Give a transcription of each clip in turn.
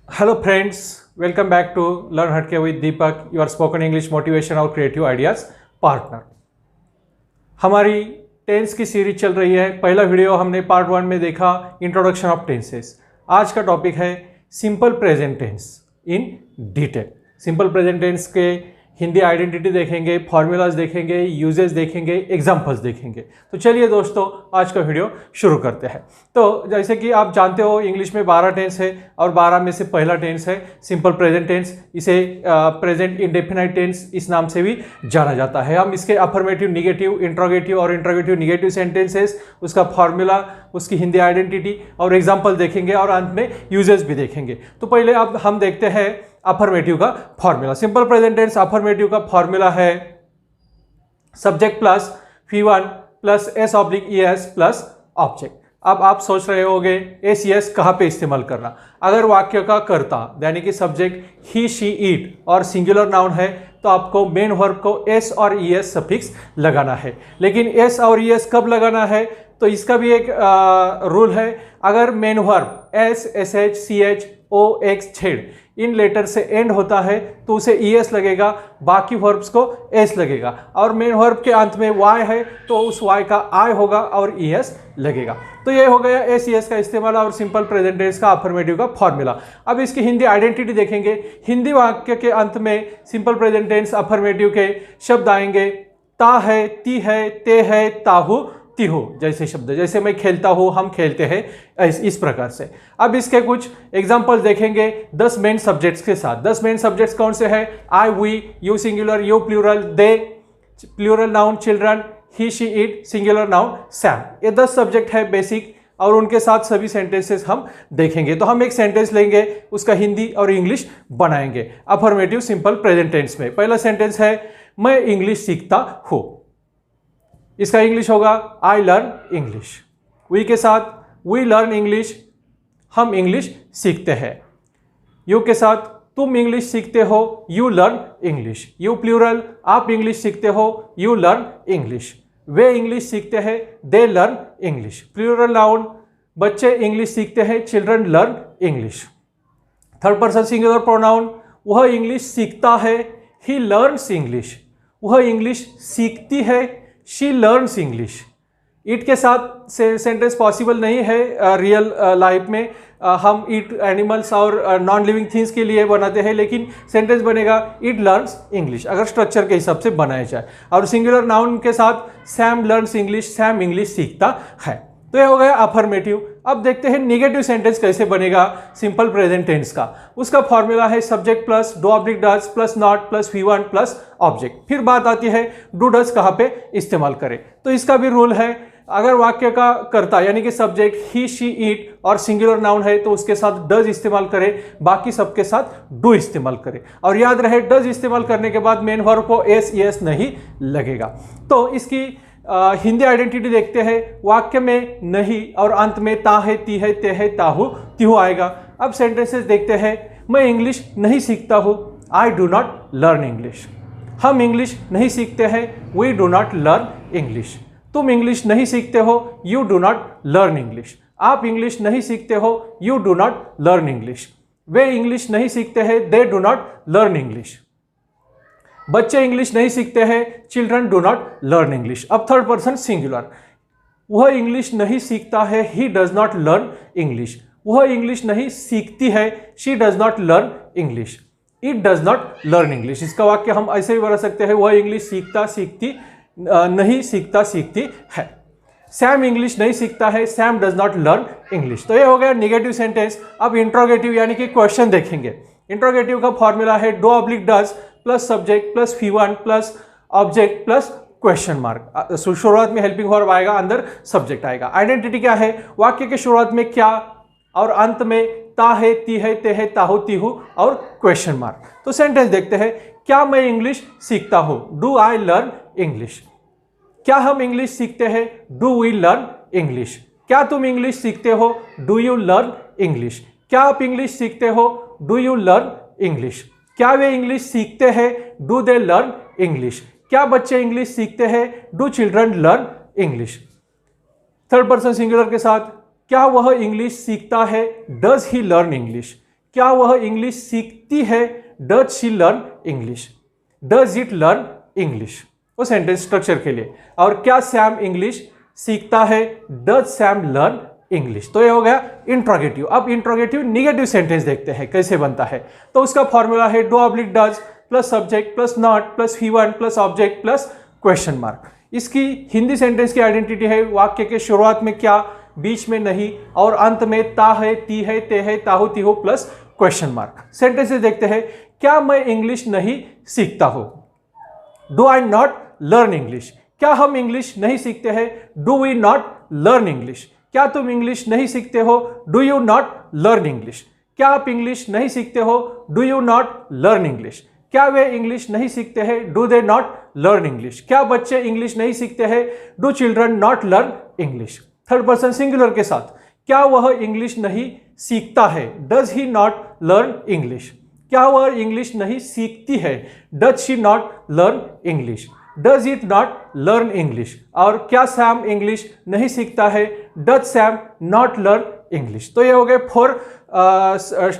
Hello friends, welcome back to Learn Hatke with Deepak, your spoken English motivation और creative ideas partner। हमारी tense की series चल रही है। पहला वीडियो हमने पार्ट 1 में देखा इंट्रोडक्शन ऑफ टेंसेस। आज का टॉपिक है simple present tense in detail. Simple present tense के हिंदी आइडेंटिटी देखेंगे, फॉर्मूलाज देखेंगे, यूजेस देखेंगे, एग्जाम्पल्स देखेंगे। तो चलिए दोस्तों, आज का वीडियो शुरू करते हैं। तो जैसे कि आप जानते हो, इंग्लिश में 12 टेंस है और 12 में से पहला टेंस है सिंपल प्रेजेंट टेंस। इसे प्रेजेंट इंडेफिनाइट टेंस इस नाम से भी जाना जाता है। हम इसके अफर्मेटिव, निगेटिव, इंट्रोगेटिव और इंट्रोगेटिव निगेटिव सेंटेंसेस, उसका फॉर्मूला, उसकी हिंदी आइडेंटिटी और एग्जाम्पल देखेंगे और अंत में यूजेस भी देखेंगे। तो पहले अब हम देखते हैं अफर्मेटिव का formula. Simple present tense affirmative का फॉर्मूला है subject plus V1 plus S/ES plus object. अब आप सोच रहे होंगे SES कहाँ पे इस्तेमाल करना। अगर वाक्य का कर्ता यानी कि सब्जेक्ट ही, शी, इट और सिंगुलर नाउन है तो आपको मेन वर्ब को S और ES सफिक्स लगाना है। लेकिन S और ES कब लगाना है, तो इसका भी एक रूल है। अगर main verb S, SH, CH, OX, Z इन लेटर से एंड होता है तो उसे ES लगेगा, बाकी वर्ब्स को S लगेगा। और मेन वर्ब के अंत में Y है तो उस Y का I होगा और ES लगेगा। तो ये हो गया SES का इस्तेमाल और सिंपल प्रेजेंट टेंस का अफर्मेटिव का फॉर्मूला। अब इसकी हिंदी आइडेंटिटी देखेंगे। हिंदी वाक्य के अंत में सिंपल प्रेजेंट टेंस अफर्मेटिव के शब्द आएंगे ता है, ती है, ते है, ताहू, तिहु जैसे शब्द। जैसे मैं खेलता हूँ, हम खेलते हैं, इस प्रकार से। अब इसके कुछ एग्जांपल्स देखेंगे 10 मेन सब्जेक्ट्स के साथ। 10 मेन सब्जेक्ट्स कौन से हैं? I, we, you singular, you plural, they plural noun, children, he, she, it singular noun, Sam. ये 10 सब्जेक्ट है बेसिक और उनके साथ सभी सेंटेंसेस हम देखेंगे। तो हम एक सेंटेंस लेंगे, उसका हिंदी और इंग्लिश बनाएंगे अफर्मेटिव सिंपल प्रेजेंट टेंस में। पहला सेंटेंस है मैं इंग्लिश सीखता हूँ। इसका इंग्लिश होगा आई लर्न इंग्लिश। वी के साथ वी लर्न इंग्लिश, हम इंग्लिश सीखते हैं। यू के साथ तुम इंग्लिश सीखते हो, you learn English. You plural आप इंग्लिश सीखते हो, यू लर्न इंग्लिश। वे इंग्लिश सीखते हैं, they learn English. Plural noun बच्चे इंग्लिश सीखते हैं, children learn English. Third person singular pronoun वह इंग्लिश सीखता है, ही लर्न्स इंग्लिश। वह इंग्लिश सीखती है, शी लर्न्स इंग्लिश। इट के साथ सेंटेंस पॉसिबल नहीं है रियल लाइफ में। हम इट एनिमल्स और नॉन लिविंग थिंग्स के लिए बनाते हैं, लेकिन सेंटेंस बनेगा इट लर्न्स इंग्लिश अगर स्ट्रक्चर के हिसाब से बनाया जाए। और सिंगुलर नाउन के साथ Sam learns English, Sam English सीखता है। तो ये हो गया अफर्मेटिव। अब देखते हैं निगेटिव सेंटेंस कैसे बनेगा सिंपल प्रेजेंट टेंस का। उसका फॉर्मूला है subject plus do oblique does plus not plus V1 plus object. फिर बात आती है डू डज कहाँ पे इस्तेमाल करें। तो इसका भी रूल है, अगर वाक्य का कर्ता यानी कि सब्जेक्ट ही, शी, इट और सिंगुलर नाउन है तो उसके साथ डज इस्तेमाल करें, बाकी सबके साथ डू इस्तेमाल करें। और याद रहे डज इस्तेमाल करने के बाद मेन वर्ब को SES नहीं लगेगा। तो इसकी हिंदी आइडेंटिटी देखते हैं। वाक्य में नहीं और अंत में ता है, ती है, ते है, ताहू, तिहु आएगा। अब सेंटेंसेस देखते हैं। मैं इंग्लिश नहीं सीखता हूँ, I do not learn English. हम इंग्लिश नहीं सीखते हैं, we do not learn English. तुम इंग्लिश नहीं सीखते हो, you do not learn English. आप इंग्लिश नहीं सीखते हो, you do not learn English. वे इंग्लिश नहीं सीखते हैं, they do not learn English. बच्चे इंग्लिश नहीं सीखते हैं, children do not learn English. अब थर्ड पर्सन सिंगुलर वह इंग्लिश नहीं सीखता है, he does not learn English. वह इंग्लिश नहीं सीखती है, she does not learn English. It does not learn English. इसका वाक्य हम ऐसे भी बना सकते हैं, वह इंग्लिश सीखता, सीखती नहीं, सीखता, सीखती है। सैम इंग्लिश नहीं सीखता है, Sam does not learn English. तो ये हो गया निगेटिव सेंटेंस। अब इंट्रोगेटिव यानी कि क्वेश्चन देखेंगे। इंट्रोगेटिव का फॉर्मूला है do oblique does plus subject plus V1 plus object plus question mark. शुरुआत में हेल्पिंग वर्ब आएगा, अंदर सब्जेक्ट आएगा। आइडेंटिटी क्या है? वाक्य के शुरुआत में क्या और अंत में ता है, ती है, ते है, ताहू, तिहु और क्वेश्चन मार्क। तो सेंटेंस देखते हैं। क्या मैं इंग्लिश सीखता हूं? Do I learn English. क्या हम इंग्लिश सीखते हैं? Do we learn English. क्या तुम इंग्लिश सीखते हो? Do you learn English. क्या आप इंग्लिश सीखते हो? Do you learn English. क्या वे इंग्लिश सीखते हैं? Do they learn English. क्या बच्चे इंग्लिश सीखते हैं? Do children learn English. Third person singular के साथ क्या वह इंग्लिश सीखता है? Does he learn English. क्या वह इंग्लिश सीखती है? Does she learn English? Does it learn English? वो सेंटेंस स्ट्रक्चर के लिए। और क्या सैम इंग्लिश सीखता है? Does Sam learn English? तो ये हो गया इंट्रोगेटिव। अब इंट्रोगेटिव निगेटिव सेंटेंस देखते हैं कैसे बनता है। तो उसका फॉर्मूला है do oblique does plus subject plus not plus V1 plus object plus question mark. इसकी हिंदी सेंटेंस की आइडेंटिटी है वाक्य के शुरुआत में क्या, बीच में नहीं और अंत में ता है, ती है, ते है, ताहू तीहू प्लस क्वेश्चन मार्क। सेंटेंसेस देखते हैं। क्या मैं इंग्लिश नहीं सीखता हूं? Do I not learn English? क्या हम इंग्लिश नहीं सीखते हैं? Do we not learn English? क्या तुम इंग्लिश नहीं सीखते हो? Do you not learn English? क्या आप इंग्लिश नहीं सीखते हो? Do you not learn English? क्या वे इंग्लिश नहीं सीखते हैं? Do they not learn English? क्या बच्चे इंग्लिश नहीं सीखते हैं? Do children not learn English? Third person singular के साथ, क्या वह इंग्लिश नहीं सीखता है? Does he not learn English? क्या वह इंग्लिश नहीं सीखती है? Does she not learn English? Does it not learn English? और क्या सैम इंग्लिश नहीं सीखता है? Does Sam not learn English? तो ये हो गए 4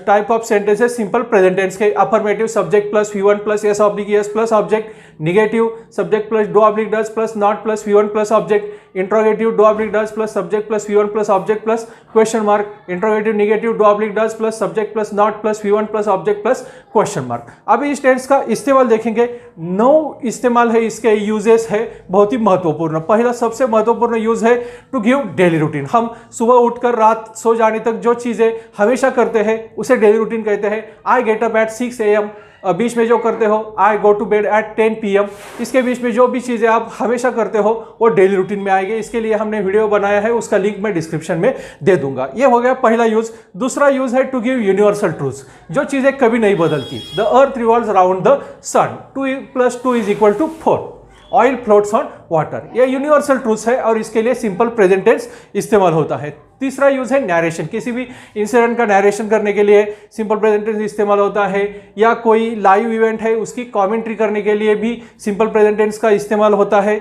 type of sentences simple present tense के। Affirmative subject plus V1 plus s oblique S plus object, negative subject plus do oblique does plus not plus V1 plus object, interrogative do oblique does plus subject plus V1 plus object plus question mark, interrogative negative do oblique does plus subject plus not plus V1 plus object plus question mark. अभी इस tense का इस्तेमाल देखेंगे। 9 इस्तेमाल है, इसके uses है बहुत ही महत्वपूर्ण। पहला सबसे महत्वपूर्ण यूज है टू गिव डेली रूटीन। हम सुबह उठकर रात सो जाने तक जो चीजें हमेशा करते हैं उसे डेली रूटीन कहते हैं। I get up at 6 AM, बीच में जो करते हो I go to bed at 10 PM, इसके बीच में जो भी चीजें आप हमेशा करते हो वो डेली रूटीन में आएंगे। इसके लिए हमने वीडियो बनाया है, उसका लिंक मैं डिस्क्रिप्शन में दे दूंगा। ये हो गया पहला यूज। दूसरा यूज है टू गिव यूनिवर्सल ट्रूथ्स, जो चीजें कभी नहीं बदलती। The earth revolves around the sun, 2 + 2 = 4, oil floats on water. ये यूनिवर्सल ट्रूथ है और इसके लिए सिंपल प्रेजेंट टेंस इस्तेमाल होता है। तीसरा यूज है नैरेशन। किसी भी इंसिडेंट का नैरेशन करने के लिए सिंपल प्रेजेंट टेंस इस्तेमाल होता है, या कोई लाइव इवेंट है उसकी कमेंट्री करने के लिए भी सिंपल प्रेजेंट टेंस का इस्तेमाल होता है।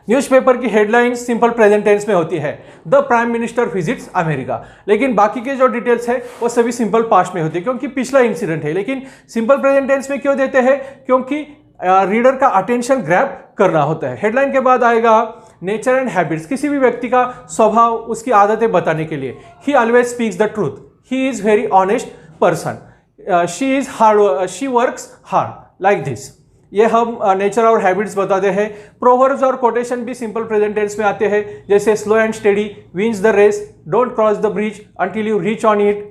न्यूज़पेपर की हेडलाइंस सिंपल प्रेजेंट टेंस में होती है, the prime minister visits America. लेकिन बाकी के जो डिटेल्स है वो सभी सिंपल पास्ट में होती है क्योंकि पिछला इंसिडेंट है। लेकिन सिंपल प्रेजेंट टेंस में क्यों देते हैं? क्योंकि रीडर का अटेंशन ग्रैब करना होता है। हेडलाइन के बाद आएगा नेचर एंड हैबिट्स, किसी भी व्यक्ति का स्वभाव, उसकी आदतें बताने के लिए। ही always speaks the truth, he is very honest person, she works hard, like this. ये हम नेचर और हैबिट्स बताते हैं। प्रोवर्ब्स और कोटेशन भी सिंपल प्रेजेंट टेंस में आते हैं, जैसे slow and steady wins the race, don't cross the bridge until you reach on it,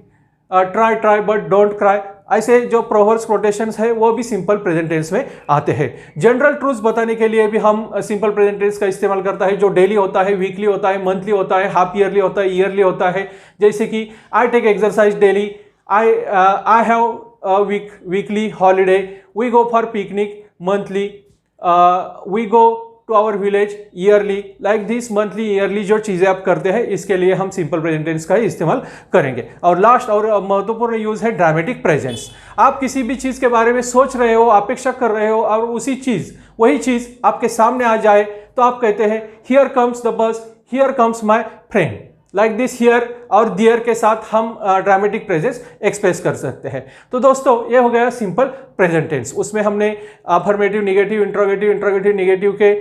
try but don't cry. ऐसे जो प्रोवर्ब्स कोटेशंस है वो भी सिंपल प्रेजेंट टेंस में आते हैं। जनरल ट्रूथ्स बताने के लिए भी हम सिंपल प्रेजेंट टेंस का इस्तेमाल करता है, जो डेली होता है, वीकली होता है, मंथली होता है, हाफ ईयरली होता है, ईयरली होता है। जैसे कि I take exercise daily, I have weekly holiday, we go for picnic monthly, we go to our village yearly, like this. Monthly yearly जो चीज़ें आप करते हैं इसके लिए हम सिंपल प्रेजेंट टेंस का ही इस्तेमाल करेंगे। और लास्ट और महत्वपूर्ण यूज है ड्रामेटिक प्रेजेंस। आप किसी भी चीज़ के बारे में सोच रहे हो, अपेक्षा कर रहे हो और वही चीज़ आपके सामने आ जाए तो आप कहते हैं here comes the bus, here comes my friend, like this. Here और दियर के साथ हम ड्रामेटिक प्रेजेंस एक्सप्रेस कर सकते हैं। तो दोस्तों ये हो गया सिंपल प्रेजेंट टेंस। उसमें हमने अफर्मेटिव, निगेटिव, इंट्रोगेटिव, निगेटिव के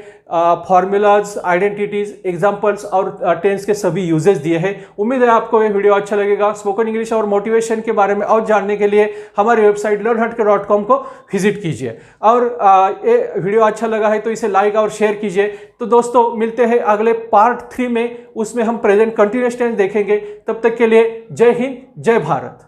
फॉर्मूलाज, आइडेंटिटीज, एग्जांपल्स और टेंस के सभी यूजेस दिए हैं। उम्मीद है आपको ये वीडियो अच्छा लगेगा। स्पोकन इंग्लिश और मोटिवेशन के बारे में और जानने के लिए हमारी वेबसाइट learnhutke.com को विजिट कीजिए। और ये वीडियो अच्छा लगा है तो इसे लाइक और शेयर कीजिए। तो दोस्तों मिलते हैं अगले पार्ट 3 में, उसमें हम प्रेजेंट कंटिन्यूअस टेंस देखेंगे। तब तक के लिए जय हिंद, जय भारत।